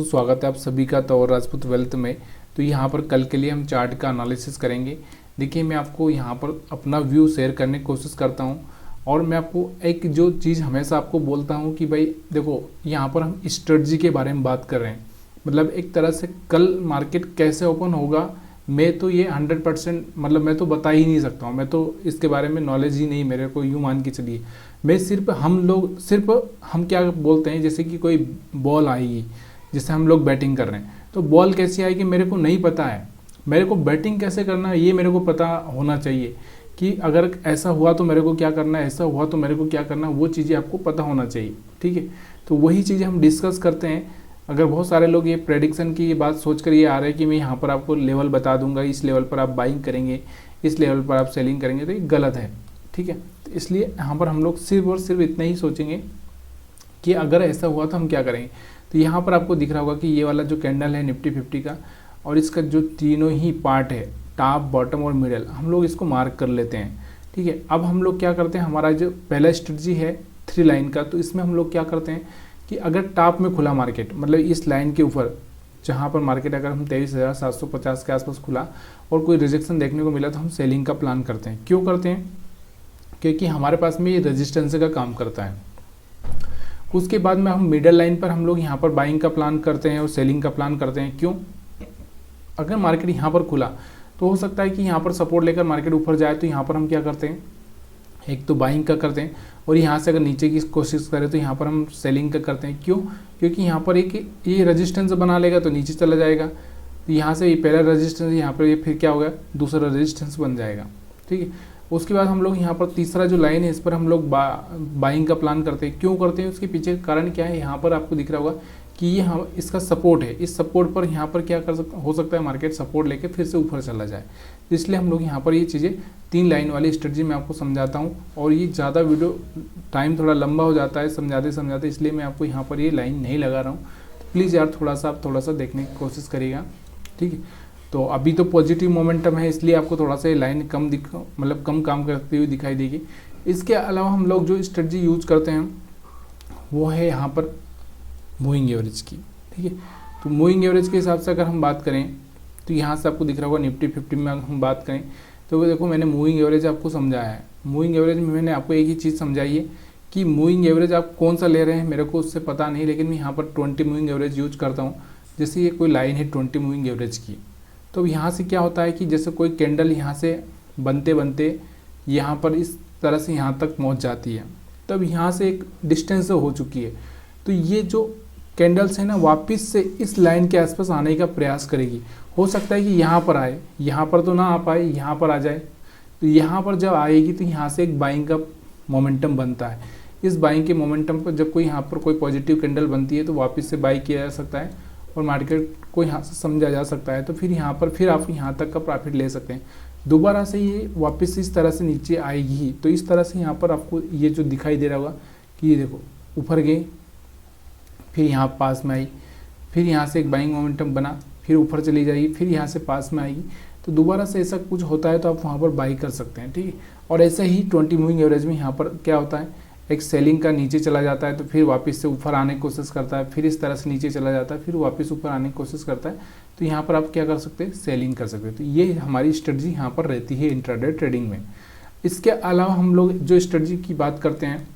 तो स्वागत है आप सभी का तौर राजपूत वेल्थ में। तो यहाँ पर कल के लिए हम चार्ट का एनालिसिस करेंगे। देखिए, मैं आपको यहाँ पर अपना व्यू शेयर करने की कोशिश करता हूँ और मैं आपको एक जो चीज़ हमेशा आपको बोलता हूँ कि भाई देखो, यहाँ पर हम स्ट्रेटजी के बारे में बात कर रहे हैं। मतलब एक तरह से कल मार्केट कैसे ओपन होगा, मैं तो ये 100% मतलब मैं तो बता ही नहीं सकता हूँ। मैं तो इसके बारे में नॉलेज ही नहीं मेरे को, यूँ मान के चलिए। मैं सिर्फ हम क्या बोलते हैं, जैसे कि कोई बॉल आएगी, जैसे हम लोग बैटिंग कर रहे हैं तो बॉल कैसी आएगी मेरे को नहीं पता है। मेरे को बैटिंग कैसे करना है ये मेरे को पता होना चाहिए कि अगर ऐसा हुआ तो मेरे को क्या करना है, ऐसा हुआ तो मेरे को क्या करना है, वो चीज़ें आपको पता होना चाहिए। ठीक है, तो वही चीज़ें हम डिस्कस करते हैं। अगर बहुत सारे लोग ये प्रेडिक्शन की बात सोच कर ये आ रहे हैं कि मैं यहाँ पर आपको लेवल बता दूंगा, इस लेवल पर आप बाइंग करेंगे, इस लेवल पर आप सेलिंग करेंगे, तो ये गलत है। ठीक है, तो इसलिए यहाँ पर हम लोग सिर्फ और सिर्फ इतना ही सोचेंगे कि अगर ऐसा हुआ तो हम क्या करेंगे। तो यहाँ पर आपको दिख रहा होगा कि ये वाला जो कैंडल है निफ्टी 50 का, और इसका जो तीनों ही पार्ट है, टॉप बॉटम और मिडल, हम लोग इसको मार्क कर लेते हैं। ठीक है, अब हम लोग क्या करते हैं, हमारा जो पहला स्ट्रेटजी है 3 लाइन का, तो इसमें हम लोग क्या करते हैं कि अगर टॉप में खुला मार्केट, मतलब इस लाइन के ऊपर जहाँ पर मार्केट अगर हम 23,750 के आसपास खुला और कोई रिजेक्शन देखने को मिला तो हम सेलिंग का प्लान करते हैं। क्यों करते हैं? क्योंकि हमारे पास में ये रेजिस्टेंस का काम करता है। उसके बाद में हम मिडल लाइन पर हम लोग यहाँ पर बाइंग का प्लान करते हैं और सेलिंग का प्लान करते हैं। क्यों? अगर मार्केट यहाँ पर खुला तो हो सकता है कि यहाँ पर सपोर्ट लेकर मार्केट ऊपर जाए, तो यहाँ पर हम क्या करते हैं, एक तो बाइंग का करते हैं, और यहाँ से अगर नीचे की कोशिश करें तो यहाँ पर हम सेलिंग का करते हैं। क्यों? क्योंकि यहाँ पर एक ये रेजिस्टेंस बना लेगा तो नीचे चला जाएगा, तो यहाँ से ये पहला रेजिस्टेंस, यहाँ पर ये फिर क्या होगा, दूसरा रेजिस्टेंस बन जाएगा। ठीक है, उसके बाद हम लोग यहाँ पर तीसरा जो लाइन है इस पर हम लोग बाइंग का प्लान करते हैं। क्यों करते हैं? उसके पीछे कारण क्या है, यहाँ पर आपको दिख रहा होगा कि ये हम इसका सपोर्ट है, इस सपोर्ट पर यहाँ पर क्या हो सकता है, मार्केट सपोर्ट लेके फिर से ऊपर चला जाए। इसलिए हम लोग यहाँ पर ये चीज़ें 3 लाइन वाली स्ट्रेटजी मैं आपको समझाता हूँ, और ये ज़्यादा वीडियो टाइम थोड़ा लंबा हो जाता है समझाते, इसलिए मैं आपको यहाँ पर ये लाइन नहीं लगा रहा हूँ। तो प्लीज़ यार आप थोड़ा सा देखने की कोशिश करिएगा। ठीक है, तो अभी तो पॉजिटिव मोमेंटम है, इसलिए आपको थोड़ा सा लाइन कम काम करती हुई दिखाई देगी। इसके अलावा हम लोग जो स्ट्रेटजी यूज करते हैं वो है यहाँ पर मूविंग एवरेज की। ठीक है, तो मूविंग एवरेज के हिसाब से अगर हम बात करें तो यहाँ से आपको दिख रहा होगा निफ्टी 50 में अगर हम बात करें तो वो देखो, मैंने मूविंग एवरेज आपको समझाया है। मूविंग एवरेज में मैंने आपको एक ही चीज़ समझाई है कि मूविंग एवरेज आप कौन सा ले रहे हैं मेरे को उससे पता नहीं, लेकिन मैं यहाँ पर 20 मूविंग एवरेज यूज करता हूँ। जैसे ये कोई लाइन है 20 मूविंग एवरेज की, तो यहाँ से क्या होता है कि जैसे कोई कैंडल यहाँ से बनते बनते यहाँ पर इस तरह से यहाँ तक पहुँच जाती है, तब यहाँ से एक डिस्टेंस हो चुकी है, तो ये जो कैंडल्स है ना वापस से इस लाइन के आसपास आने का प्रयास करेगी। हो सकता है कि यहाँ पर आए, यहाँ पर तो ना आ पाए, यहाँ पर आ जाए, तो यहाँ पर जब आएगी तो यहाँ से एक बाइंग का मोमेंटम बनता है। इस बाइंग के मोमेंटम पर जब कोई यहाँ पर कोई पॉजिटिव कैंडल बनती है तो वापस से बाई किया जा सकता है और मार्केट को यहाँ से समझा जा सकता है, तो फिर यहाँ पर फिर आप यहाँ तक का प्रॉफिट ले सकते हैं। दोबारा से ये वापस इस तरह से नीचे आएगी, तो इस तरह से यहाँ पर आपको ये जो दिखाई दे रहा होगा कि ये देखो ऊपर गई, फिर यहाँ पास में आई, फिर यहाँ से एक बाइंग मोमेंटम बना, फिर ऊपर चली जाएगी, फिर यहाँ से पास में आएगी, तो दोबारा से ऐसा कुछ होता है तो आप वहाँ पर बाई कर सकते हैं। ठीक है, और ऐसा ही 20 मूविंग एवरेज में यहाँ पर क्या होता है, एक सेलिंग का नीचे चला जाता है तो फिर वापस से ऊपर आने की कोशिश करता है, फिर इस तरह से नीचे चला जाता है, फिर वापस ऊपर आने की कोशिश करता है, तो यहाँ पर आप क्या कर सकते हैं, सेलिंग कर सकते हैं। तो ये हमारी स्ट्रेटजी यहाँ पर रहती है इंट्राडे ट्रेडिंग में। इसके अलावा हम लोग जो स्ट्रेटजी की बात करते हैं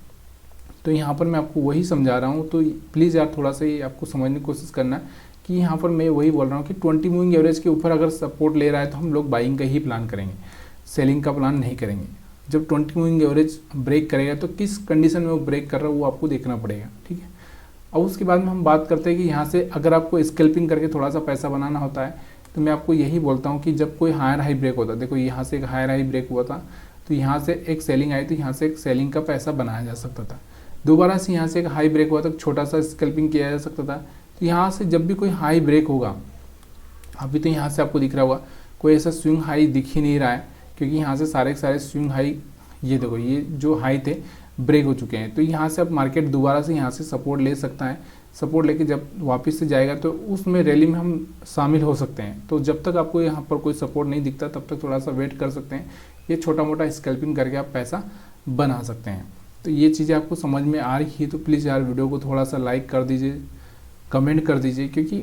तो यहाँ पर मैं आपको वही समझा रहा हूँ, तो प्लीज़ यार थोड़ा सा ये आपको समझने की कोशिश करना कि यहाँ पर मैं वही बोल रहा हूँ कि 20 मूविंग एवरेज के ऊपर अगर सपोर्ट ले रहा है तो हम लोग बाइंग का ही प्लान करेंगे, सेलिंग का प्लान नहीं करेंगे। जब 20 मूविंग एवरेज ब्रेक करेगा तो किस कंडीशन में वो ब्रेक कर रहा है वो आपको देखना पड़ेगा। ठीक है, अब उसके बाद में हम बात करते हैं कि यहाँ से अगर आपको स्कैल्पिंग करके थोड़ा सा पैसा बनाना होता है तो मैं आपको यही बोलता हूँ कि जब कोई हायर हाई ब्रेक होता है, देखो यहाँ से एक हायर हाई ब्रेक हुआ था तो यहाँ से एक सेलिंग आई, तो यहाँ से एक सेलिंग का पैसा बनाया जा सकता था। दोबारा से यहाँ से एक हाई ब्रेक हुआ तो छोटा सा स्कैल्पिंग किया जा सकता था। तो यहाँ से जब भी कोई हाई ब्रेक होगा, अभी तो यहाँ से आपको दिख रहा होगा कोई ऐसा स्विंग हाई दिख ही नहीं रहा है, क्योंकि यहाँ से सारे के सारे स्विंग हाई, ये देखो ये जो हाई थे ब्रेक हो चुके हैं। तो यहाँ से अब मार्केट दोबारा से यहाँ से सपोर्ट ले सकता है, सपोर्ट लेके जब वापस से जाएगा तो उसमें रैली में हम शामिल हो सकते हैं। तो जब तक आपको यहाँ पर कोई सपोर्ट नहीं दिखता तब तक थोड़ा सा वेट कर सकते हैं, ये छोटा मोटा स्कैल्पिंग करके आप पैसा बना सकते हैं। तो ये चीज़ें आपको समझ में आ रही है तो प्लीज़ यार वीडियो को थोड़ा सा लाइक कर दीजिए, कमेंट कर दीजिए, क्योंकि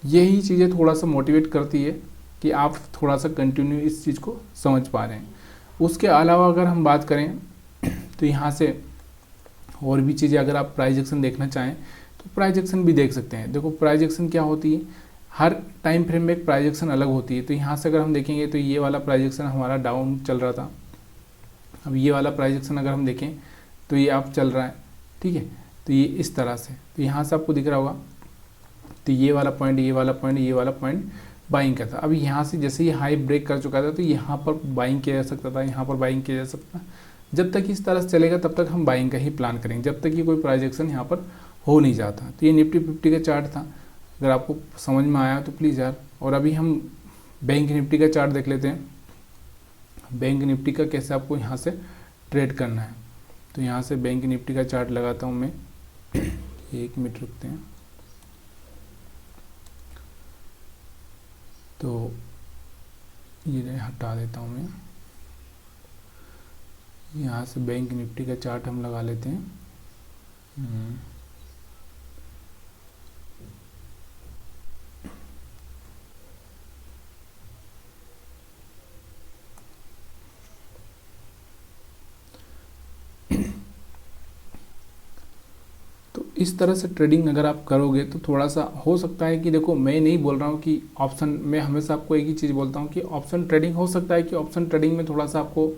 यही चीज़ें थोड़ा सा मोटिवेट करती है कि आप थोड़ा सा कंटिन्यू इस चीज़ को समझ पा रहे हैं। उसके अलावा अगर हम बात करें तो यहाँ से और भी चीज़ें, अगर आप प्राइस एक्शन देखना चाहें तो प्राइस एक्शन भी देख सकते हैं। देखो प्राइस एक्शन क्या होती है, हर टाइम फ्रेम में एक प्राइस एक्शन अलग होती है। तो यहाँ से अगर हम देखेंगे तो ये वाला प्राइस एक्शन हमारा डाउन चल रहा था, अब ये वाला प्राइस एक्शन अगर हम देखें तो ये अप चल रहा है, ठीक है। तो ये इस तरह से, तो यहाँ से आपको दिख रहा होगा, तो ये वाला पॉइंट, ये वाला पॉइंट, ये वाला पॉइंट बाइंग का था। अब यहाँ से जैसे ये हाई ब्रेक कर चुका था तो यहाँ पर बाइंग किया जा सकता था, यहाँ पर बाइंग किया जा सकता था। जब तक इस तरह से चलेगा तब तक हम बाइंग का ही प्लान करेंगे, जब तक ये कोई प्राइस एक्शन यहाँ पर हो नहीं जाता। तो ये निफ्टी 50 का चार्ट था, अगर आपको समझ में आया तो प्लीज़ यार। और अभी हम बैंक निफ्टी का चार्ट देख लेते हैं, बैंक निफ्टी का कैसे आपको यहाँ से ट्रेड करना है। तो यहाँ से बैंक निफ्टी का चार्ट लगाता हूँ मैं, 1 मिनट रुकते हैं। तो ये हटा देता हूँ मैं, यहाँ से बैंक निफ्टी का चार्ट हम लगा लेते हैं। तो इस तरह से ट्रेडिंग अगर आप करोगे तो थोड़ा सा हो सकता है कि, देखो मैं नहीं बोल रहा हूँ कि ऑप्शन, मैं हमेशा आपको एक ही चीज़ बोलता हूँ कि ऑप्शन ट्रेडिंग हो सकता है कि ऑप्शन ट्रेडिंग में थोड़ा सा आपको,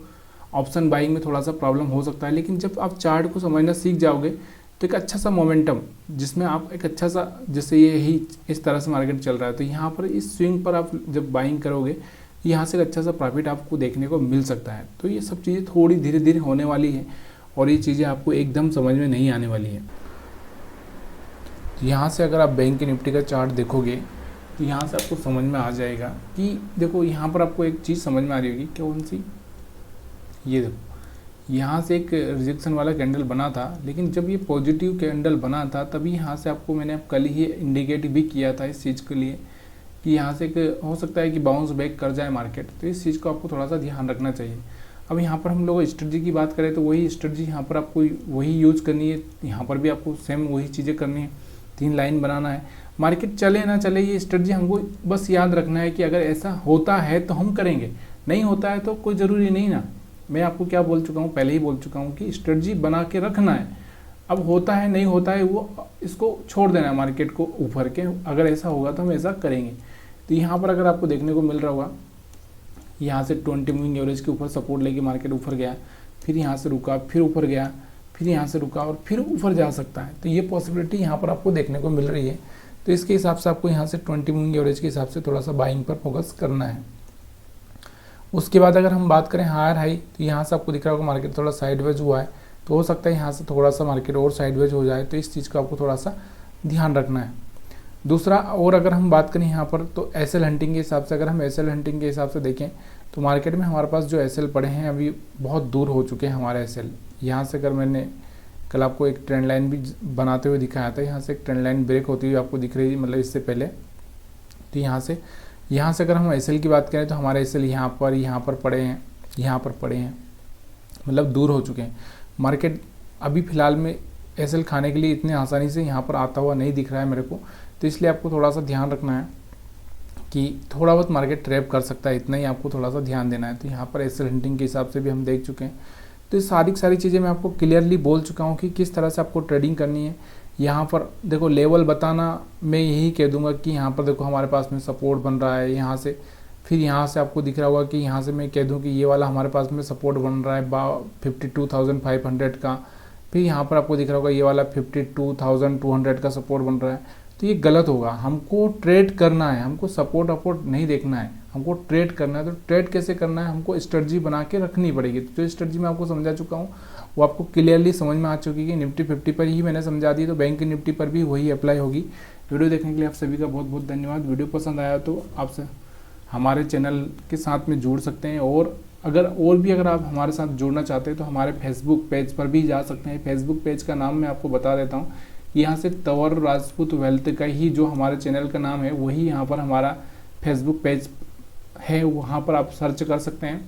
ऑप्शन बाइंग में थोड़ा सा प्रॉब्लम हो सकता है, लेकिन जब आप चार्ट को समझना सीख जाओगे तो एक अच्छा सा मोमेंटम, जिसमें आप एक अच्छा सा, जैसे ये ही इस तरह से मार्केट चल रहा है तो यहाँ पर इस स्विंग पर आप जब बाइंग करोगे यहाँ से एक अच्छा सा प्रॉफिट आपको देखने को मिल सकता है। तो ये सब चीज़ें थोड़ी धीरे धीरे होने वाली है और ये चीज़ें आपको एकदम समझ में नहीं आने वाली है। यहाँ से अगर आप बैंक निफ्टी का चार्ट देखोगे तो यहाँ से आपको समझ में आ जाएगा कि देखो यहाँ पर आपको एक चीज़ समझ में आ रही होगी, कौन सी, ये देखो यहाँ से एक रिजेक्शन वाला कैंडल बना था, लेकिन जब ये पॉजिटिव कैंडल बना था तभी यहाँ से आपको मैंने कल ही इंडिकेट भी किया था इस चीज़ के लिए कि यहाँ से एक हो सकता है कि बाउंस बैक कर जाए मार्केट। तो इस चीज़ को आपको थोड़ा सा ध्यान रखना चाहिए। अब यहाँ पर हम लोग स्ट्रेटजी की बात करें तो वही स्ट्रेटजी यहाँ पर आपको वही यूज़ करनी है, यहाँ पर भी आपको सेम वही चीज़ें करनी है, 3 लाइन बनाना है। मार्केट चले ना चले ये स्ट्रेटजी हमको बस याद रखना है कि अगर ऐसा होता है तो हम करेंगे, नहीं होता है तो कोई ज़रूरी नहीं ना। मैं आपको क्या बोल चुका हूँ, पहले ही बोल चुका हूँ कि स्ट्रेटजी बना के रखना है। अब होता है नहीं होता है वो इसको छोड़ देना है मार्केट को ऊपर के, अगर ऐसा होगा तो हम ऐसा करेंगे। तो यहाँ पर अगर आपको देखने को मिल रहा होगा, यहाँ से 20 मूविंग एवरेज के ऊपर सपोर्ट लेके मार्केट ऊपर गया, फिर यहाँ से रुका, फिर ऊपर गया, फिर यहाँ से रुका और फिर ऊपर जा सकता है। तो ये पॉसिबिलिटी यहाँ पर आपको देखने को मिल रही है। तो इसके हिसाब से आपको यहाँ से 20 मूविंग एवरेज के हिसाब से थोड़ा सा बाइंग पर फोकस करना है। उसके बाद अगर हम बात करें हायर हाई, तो यहाँ से आपको दिख रहा होगा मार्केट थोड़ा साइडवेज हुआ है, तो हो सकता है यहाँ से थोड़ा सा मार्केट और साइडवेज हो जाए। तो इस चीज़ का आपको थोड़ा सा ध्यान रखना है। दूसरा, और अगर हम बात करें यहाँ पर तो एसएल हंटिंग के हिसाब से, अगर हम एसएल हंटिंग के हिसाब से देखें तो मार्केट में हमारे पास जो एसएल पड़े हैं अभी बहुत दूर हो चुके हैं हमारे एसएल। यहाँ से अगर मैंने कल आपको एक ट्रेंड लाइन भी बनाते हुए दिखाया था, यहाँ से एक ट्रेंड लाइन ब्रेक होती हुई आपको दिख रही थी, मतलब इससे पहले। तो यहाँ से अगर हम एसएल की बात करें तो हमारे एसएल यहाँ पर पड़े हैं, यहाँ पर पड़े हैं, मतलब दूर हो चुके हैं। मार्केट अभी फ़िलहाल में एसएल खाने के लिए इतनी आसानी से यहाँ पर आता हुआ नहीं दिख रहा है मेरे को। तो इसलिए आपको थोड़ा सा ध्यान रखना है कि थोड़ा बहुत मार्केट ट्रैप कर सकता है, इतना ही आपको थोड़ा सा ध्यान देना है। तो यहाँ पर एसएल हंटिंग के हिसाब से भी हम देख चुके हैं। तो ये सारी चीज़ें मैं आपको क्लियरली बोल चुका हूँ कि किस तरह से आपको ट्रेडिंग करनी है। यहाँ पर देखो लेवल बताना, मैं यही कह दूंगा कि यहाँ पर देखो हमारे पास में सपोर्ट बन रहा है यहाँ से, फिर यहाँ से आपको दिख रहा होगा कि यहाँ से मैं कह दूँ कि ये वाला हमारे पास में सपोर्ट बन रहा है 52,500 का, फिर यहाँ पर आपको दिख रहा होगा ये वाला 52,200 का सपोर्ट बन रहा है। तो ये गलत होगा। हमको ट्रेड करना है, हमको सपोर्ट अपोर्ट नहीं देखना है, हमको ट्रेड करना है। तो ट्रेड कैसे करना है, हमको स्ट्रेटजी बना के रखनी पड़ेगी। तो जो स्ट्रेटजी मैं आपको समझा चुका हूँ वो आपको क्लियरली समझ में आ चुकी है कि निफ्टी 50 पर ही मैंने समझा दी, तो बैंक निफ्टी पर भी वही अप्लाई होगी। वीडियो देखने के लिए आप सभी का बहुत बहुत धन्यवाद। वीडियो पसंद आया तो आपसे हमारे चैनल के साथ में जुड़ सकते हैं, और अगर आप हमारे साथ जुड़ना चाहते हैं तो हमारे फेसबुक पेज पर भी जा सकते हैं। फेसबुक पेज का नाम मैं आपको बता देता हूँ, यहाँ से तंवर राजपूत वेल्थ का ही जो हमारे चैनल का नाम है वही यहाँ पर हमारा फेसबुक पेज है, वहाँ पर आप सर्च कर सकते हैं,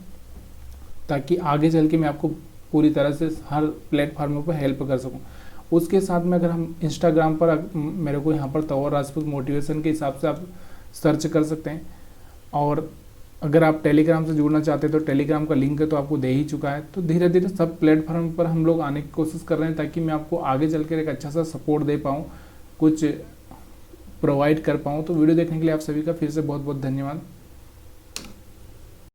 ताकि आगे चल के मैं आपको पूरी तरह से हर प्लेटफार्म पर हेल्प कर सकूँ। उसके साथ में अगर हम इंस्टाग्राम पर मेरे को यहाँ पर तंवर राजपूत मोटिवेशन के हिसाब से आप सर्च कर सकते हैं। और अगर आप टेलीग्राम से जुड़ना चाहते हैं तो टेलीग्राम का लिंक है तो आपको दे ही चुका है। तो धीरे धीरे सब प्लेटफॉर्म पर हम लोग आने की कोशिश कर रहे हैं ताकि मैं आपको आगे चलकर एक अच्छा सा सपोर्ट दे पाऊँ, कुछ प्रोवाइड कर पाऊँ। तो वीडियो देखने के लिए आप सभी का फिर से बहुत बहुत धन्यवाद।